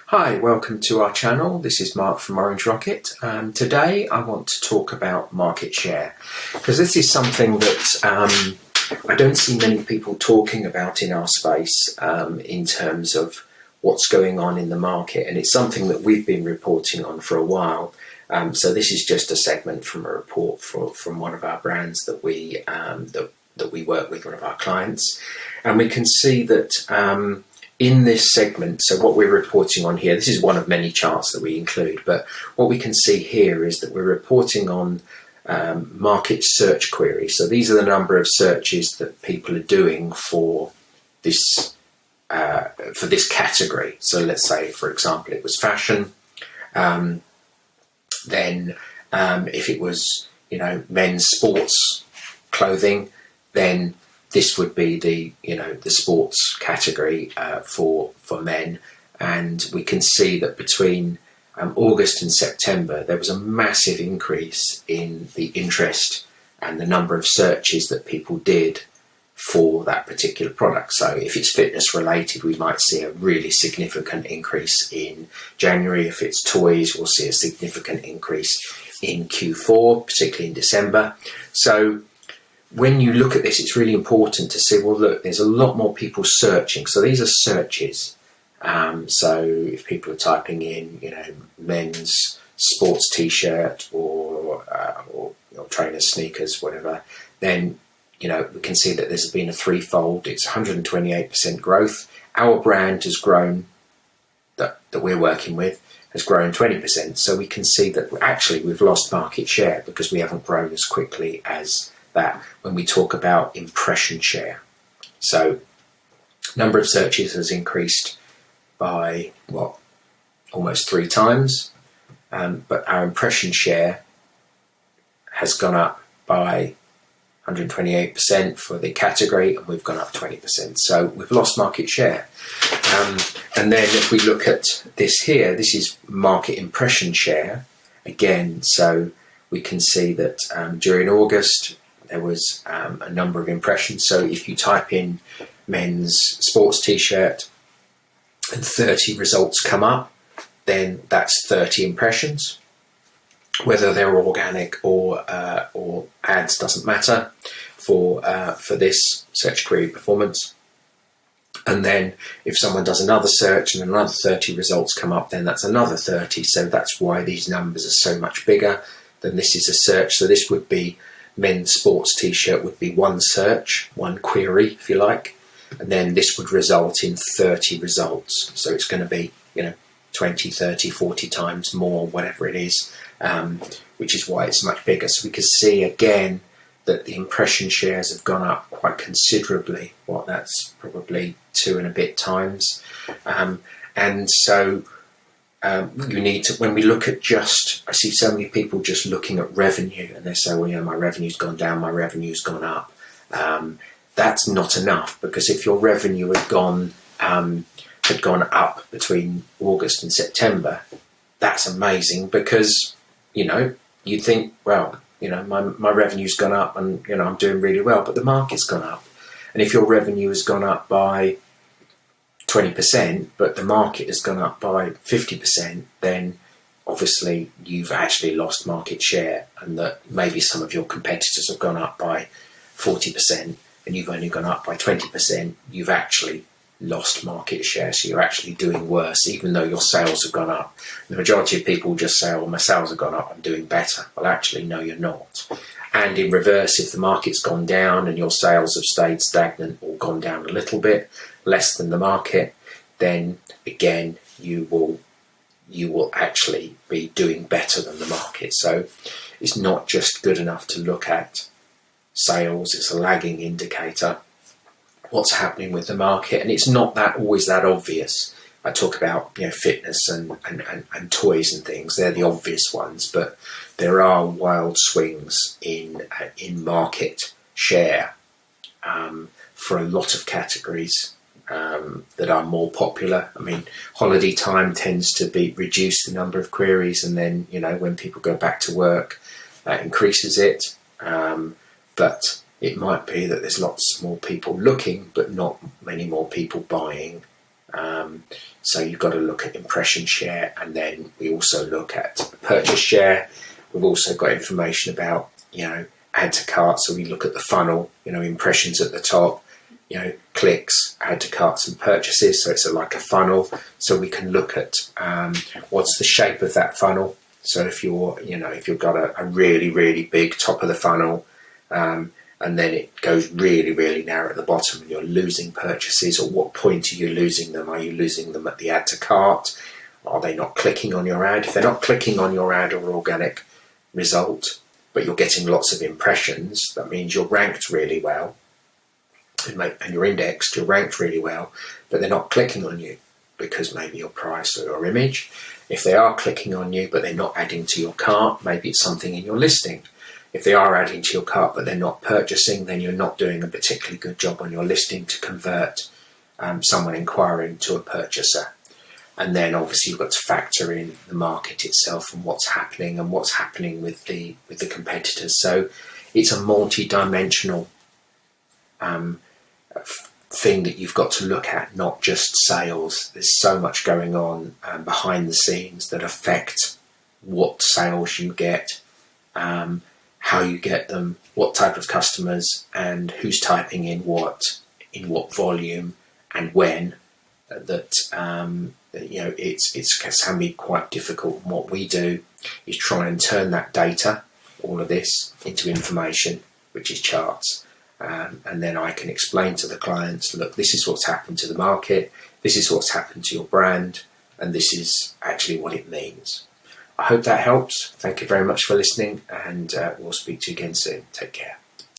Hi, welcome to our channel. This is Mark from Orange Rocket. Today I want to talk about market share because this is something that I don't see many people talking about in our space in terms of what's going on in the market, and it's something that we've been reporting on for a while. So this is just a segment from a report from one of our brands that we work with, one of our clients, and we can see that in this segment, so what we're reporting on here, this is one of many charts that we include, but what we can see here is that we're reporting on market search queries. So these are the number of searches that people are doing for this category. So let's say, for example, it was fashion. Then if it was, men's sports clothing, then this would be the sports category for men. And we can see that between August and September, there was a massive increase in the interest and the number of searches that people did for that particular product. So if it's fitness related, we might see a really significant increase in January. If it's toys, we'll see a significant increase in Q4, particularly in December. So when you look at this, it's really important to see, well, look, there's a lot more people searching. So these are searches. So if people are typing in, men's sports t-shirt or trainers, sneakers, whatever, then, we can see that there's been a threefold. It's 128% growth. Our brand has grown, that we're working with, has grown 20%. So we can see that actually we've lost market share because we haven't grown as quickly as that when we talk about impression share. So number of searches has increased by almost 3 times, but our impression share has gone up by 128% for the category, and we've gone up 20%. So we've lost market share. And then if we look at this here, this is market impression share again. So we can see that during August, there was a number of impressions. So if you type in men's sports t-shirt and 30 results come up, then that's 30 impressions. Whether they're organic or ads doesn't matter for this search query performance. And then if someone does another search and another 30 results come up, then that's another 30. So that's why these numbers are so much bigger than this is a search. So this would be men's sports t-shirt would be one search, one query, if you like, and then this would result in 30 results. So it's going to be 20, 30, 40 times more, whatever it is, which is why it's much bigger. So we can see again that the impression shares have gone up quite considerably. That's probably 2 and a bit times. And so you need to, when we look at I see so many people just looking at revenue and they say, well, my revenue's gone down, my revenue's gone up. That's not enough, because if your revenue had gone up between August and September, that's amazing, because, you'd think, well, my revenue's gone up and, I'm doing really well, but the market's gone up. And if your revenue has gone up by 20%, but the market has gone up by 50%, then obviously you've actually lost market share, and that maybe some of your competitors have gone up by 40% and you've only gone up by 20%, you've actually lost market share. So you're actually doing worse, even though your sales have gone up. The majority of people just say, my sales have gone up, I'm doing better. Well, actually, no, you're not. And in reverse, if the market's gone down and your sales have stayed stagnant or gone down a little bit, less than the market, then again, you will actually be doing better than the market. So it's not just good enough to look at sales, it's a lagging indicator. What's happening with the market, and it's not always that obvious. I talk about fitness and toys and things, they're the obvious ones, but there are wild swings in market share for a lot of categories that are more popular. I mean, holiday time tends to reduce the number of queries, and then when people go back to work, that increases it. But it might be that there's lots more people looking, but not many more people buying So you've got to look at impression share, and then we also look at purchase share. We've also got information about, add to cart. So we look at the funnel, impressions at the top, clicks, add to carts and purchases. So it's like a funnel. So we can look at what's the shape of that funnel. So if you've got a really, really big top of the funnel, and then it goes really, really narrow at the bottom, and you're losing purchases, or what point are you losing them? Are you losing them at the add to cart? Are they not clicking on your ad? If they're not clicking on your ad or organic result, but you're getting lots of impressions, that means you're ranked really well, and you're indexed, you're ranked really well, but they're not clicking on you because maybe your price or your image. If they are clicking on you, but they're not adding to your cart, maybe it's something in your listing. If they are adding to your cart, but they're not purchasing, then you're not doing a particularly good job on your listing to convert someone inquiring to a purchaser. And then obviously you've got to factor in the market itself and what's happening with the competitors. So it's a multi-dimensional thing that you've got to look at, not just sales. There's so much going on behind the scenes that affect what sales you get, how you get them, what type of customers, and who's typing in what volume and when. It can be quite difficult. And what we do is try and turn that data, all of this, into information, which is charts. And then I can explain to the clients, look, this is what's happened to the market, this is what's happened to your brand, and this is actually what it means. I hope that helps. Thank you very much for listening, and we'll speak to you again soon. Take care.